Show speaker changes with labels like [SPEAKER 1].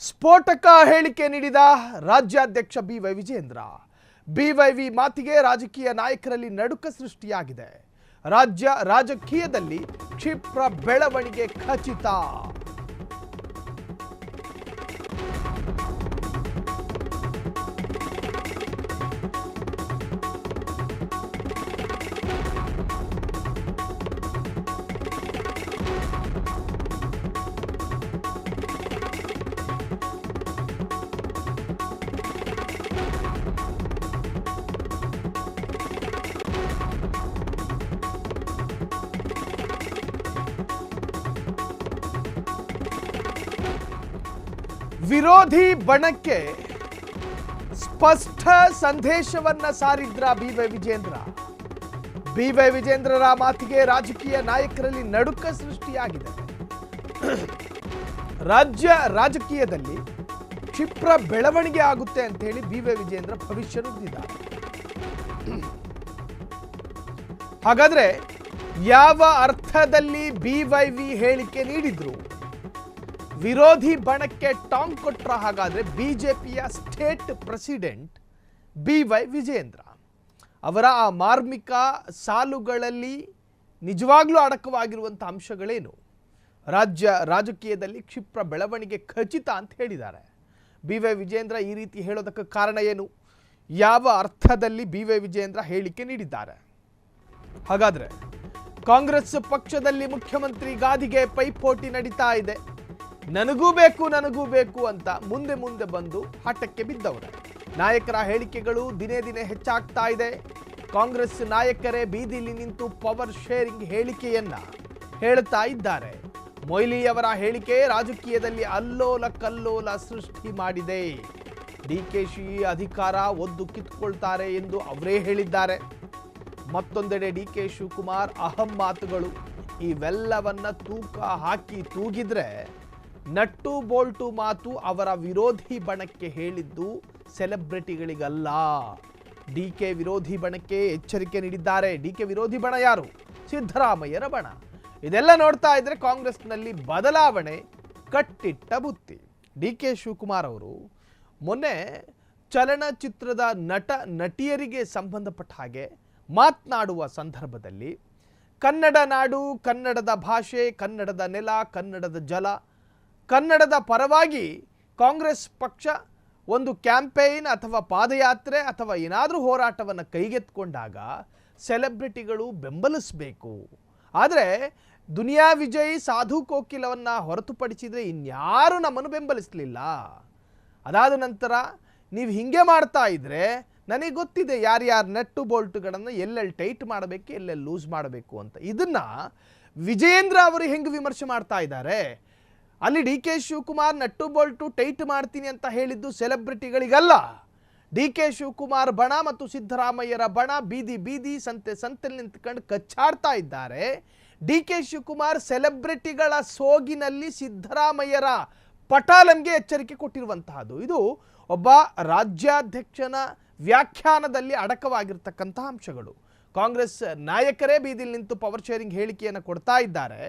[SPEAKER 1] ಸ್ಫೋಟಕ ಹೇಳಿಕೆ ನೀಡಿದ ರಾಜ್ಯಾಧ್ಯಕ್ಷ ಬಿವೈ ವಿಜೇಂದ್ರ. ಬಿವೈವಿ ಮಾತಿಗೆ ರಾಜಕೀಯ ನಾಯಕರಲ್ಲಿ ನಡುಕ ಸೃಷ್ಟಿಯಾಗಿದೆ. ರಾಜಕೀಯದಲ್ಲಿ ಕ್ಷಿಪ್ರ ಬೆಳವಣಿಗೆ ಖಚಿತ. ವಿರೋಧಿ ಬಣಕ್ಕೆ ಸ್ಪಷ್ಟ ಸಂದೇಶವನ್ನ ಸಾರಿದ್ರ ಬಿವೈ ವಿಜೇಂದ್ರ. ಬಿವೈ ವಿಜೇಂದ್ರರ ಮಾತಿಗೆ ರಾಜಕೀಯ ನಾಯಕರಲ್ಲಿ ನಡುಕ ಸೃಷ್ಟಿಯಾಗಿದೆ. ರಾಜಕೀಯದಲ್ಲಿ ಕ್ಷಿಪ್ರ ಬೆಳವಣಿಗೆ ಆಗುತ್ತೆ ಅಂತ ಹೇಳಿ ಬಿವೈ ವಿಜೇಂದ್ರ ಭವಿಷ್ಯ ನುಡಿದಿದ್ದಾರೆ. ಹಾಗಾದ್ರೆ ಯಾವ ಅರ್ಥದಲ್ಲಿ ಬಿವೈವಿ ಹೇಳಿಕೆ ನೀಡಿದ್ರು? ವಿರೋಧಿ ಬಣಕ್ಕೆ ಟಾಂಗ್ ಕೊಟ್ರ ಹಾಗಾದ್ರೆ ಬಿಜೆಪಿಯ ಸ್ಟೇಟ್ ಪ್ರೆಸಿಡೆಂಟ್ ಬಿವೈ ವಿಜೇಂದ್ರ ಅವರ ಆ ಮಾರ್ಮಿಕ ಸಾಲುಗಳಲ್ಲಿ ನಿಜವಾಗ್ಲೂ ಅಡಕವಾಗಿರುವಂತಹ ಅಂಶಗಳೇನು? ರಾಜಕೀಯದಲ್ಲಿ ಕ್ಷಿಪ್ರ ಬೆಳವಣಿಗೆ ಖಚಿತ ಅಂತ ಹೇಳಿದ್ದಾರೆ. ಬಿವೈ ವಿಜೇಂದ್ರ ಈ ರೀತಿ ಹೇಳೋದಕ್ಕೆ ಕಾರಣ ಏನು? ಯಾವ ಅರ್ಥದಲ್ಲಿ ಬಿವೈ ವಿಜೇಂದ್ರ ಹೇಳಿಕೆ ನೀಡಿದ್ದಾರೆ? ಹಾಗಾದ್ರೆ ಕಾಂಗ್ರೆಸ್ ಪಕ್ಷದಲ್ಲಿ ಮುಖ್ಯಮಂತ್ರಿ ಗಾದಿಗೆ ಪೈಪೋಟಿ ನಡೀತಾ ಇದೆ. ನನಗೂ ಬೇಕು ಅಂತ ಮುಂದೆ ಬಂದು ಹಠಕ್ಕೆ ಬಿದ್ದವರು. ನಾಯಕರ ಹೇಳಿಕೆಗಳು ದಿನೇ ದಿನೇ ಹೆಚ್ಚಾಗ್ತಾ ಇದೆ. ಕಾಂಗ್ರೆಸ್ ನಾಯಕರೇ ಬೀದಿಲಿ ನಿಂತು ಪವರ್ ಶೇರಿಂಗ್ ಹೇಳಿಕೆಯನ್ನ ಹೇಳ್ತಾ ಇದ್ದಾರೆ. ಮೊಯ್ಲಿ ಅವರ ಹೇಳಿಕೆ ರಾಜಕೀಯದಲ್ಲಿ ಅಲ್ಲೋಲ ಕಲ್ಲೋಲ ಸೃಷ್ಟಿ ಮಾಡಿದೆ. ಡಿಕೆಶಿ ಅಧಿಕಾರ ಒದ್ದು ಕಿತ್ಕೊಳ್ತಾರೆ ಎಂದು ಅವರೇ ಹೇಳಿದ್ದಾರೆ. ಮತ್ತೊಂದೆಡೆ ಡಿಕೆ ಶಿವಕುಮಾರ್ ಅಹಂ ಮಾತುಗಳು ಇವೆಲ್ಲವನ್ನ ತೂಕ ಹಾಕಿ ತೂಗಿದ್ರೆ ನಟ್ಟು ಬೋಲ್ಟು ಮಾತು ಅವರ ವಿರೋಧಿ ಬಣಕ್ಕೆ ಹೇಳಿದ್ದು ಸೆಲೆಬ್ರಿಟಿಗಳಿಗಲ್ಲ. ಡಿಕೆ ವಿರೋಧಿ ಬಣಕ್ಕೆ ಎಚ್ಚರಿಕೆ ನೀಡಿದ್ದಾರೆ. ಡಿಕೆ ವಿರೋಧಿ ಬಣ ಯಾರು? ಸಿದ್ದರಾಮಯ್ಯರ ಬಣ. ಇದೆಲ್ಲ ನೋಡ್ತಾ ಇದ್ರೆ ಕಾಂಗ್ರೆಸ್ನಲ್ಲಿ ಬದಲಾವಣೆ ಕಟ್ಟಿಟ್ಟ ಬುತ್ತಿ. ಡಿಕೆ ಶಿವಕುಮಾರ್ ಅವರು ಮೊನ್ನೆ ಚಲನಚಿತ್ರದ ನಟಿಯರಿಗೆ ಸಂಬಂಧಪಟ್ಟ ಹಾಗೆ ಮಾತನಾಡುವ ಸಂದರ್ಭದಲ್ಲಿ ಕನ್ನಡ ನಾಡು, ಕನ್ನಡದ ಭಾಷೆ, ಕನ್ನಡದ ನೆಲ, ಕನ್ನಡದ ಜಲ, ಕನ್ನಡದ ಪರವಾಗಿ ಕಾಂಗ್ರೆಸ್ ಪಕ್ಷ ಒಂದು ಕ್ಯಾಂಪೇನ್ ಅಥವಾ ಪಾದಯಾತ್ರೆ ಅಥವಾ ಏನಾದರೂ ಹೋರಾಟವನ್ನು ಕೈಗೆತ್ತಿಕೊಂಡಾಗ ಸೆಲೆಬ್ರಿಟಿಗಳು ಬೆಂಬಲಿಸಬೇಕು. ಆದರೆ ದುನಿಯಾ ವಿಜಯ್, ಸಾಧು ಕೋಕಿಲವನ್ನು ಹೊರತುಪಡಿಸಿದರೆ ಇನ್ಯಾರೂ ನಮ್ಮನ್ನು ಬೆಂಬಲಿಸಲಿಲ್ಲ. ಅದಾದ ನಂತರ ನೀವು ಹಿಂಗೆ ಮಾಡ್ತಾ ಇದ್ರೆ ನನಗೆ ಗೊತ್ತಿದೆ ಯಾರ್ಯಾರು ನಟ್ಟು ಬೋಲ್ಟುಗಳನ್ನು ಎಲ್ಲೆಲ್ಲಿ ಟೈಟ್ ಮಾಡಬೇಕು, ಎಲ್ಲೆಲ್ಲಿ ಲೂಸ್ ಮಾಡಬೇಕು ಅಂತ. ಇದನ್ನು ವಿಜಯೇಂದ್ರ ಅವರು ಹೆಂಗೆ ವಿಮರ್ಶೆ ಮಾಡ್ತಾ ಇದ್ದಾರೆ? ಅಲ್ಲಿ D K Shivakumar nut Bolt tight ಮಾಡ್ತೀನಿ ಅಂತ ಹೇಳಿದ್ದು ಸೆಲೆಬ್ರಿಟಿಗಳಿಗಲ್ಲ. ಡಿ ಕೆ ಶಿವಕುಮಾರ್ ಬಣ ಮತ್ತು ಸಿದ್ದರಾಮಯ್ಯರ ಬಣ ಬೀದಿ ಸಂತೆಯಲ್ಲಿ ನಿಂತ್ಕೊಂಡು ಕಚ್ಚಾಡ್ತಾ ಇದ್ದಾರೆ. ಡಿ ಕೆ ಶಿವಕುಮಾರ್ ಸೆಲೆಬ್ರಿಟಿಗಳ ಸೋಗಿನಲ್ಲಿ ಸಿದ್ದರಾಮಯ್ಯರ ಪಟಾಲಂಗೆ ಎಚ್ಚರಿಕೆ ಕೊಟ್ಟಿರುವಂತಹದ್ದು. ಇದು ಒಬ್ಬ ರಾಜ್ಯಾಧ್ಯಕ್ಷನ ವ್ಯಾಖ್ಯಾನದಲ್ಲಿ ಅಡಕವಾಗಿರ್ತಕ್ಕಂತಹ ಅಂಶಗಳು. ಕಾಂಗ್ರೆಸ್ ನಾಯಕರೇ ಬೀದಿಲಿ ನಿಂತು ಪವರ್ ಶೇರಿಂಗ್ ಹೇಳಿಕೆಯನ್ನು ಕೊಡ್ತಾ ಇದ್ದಾರೆ.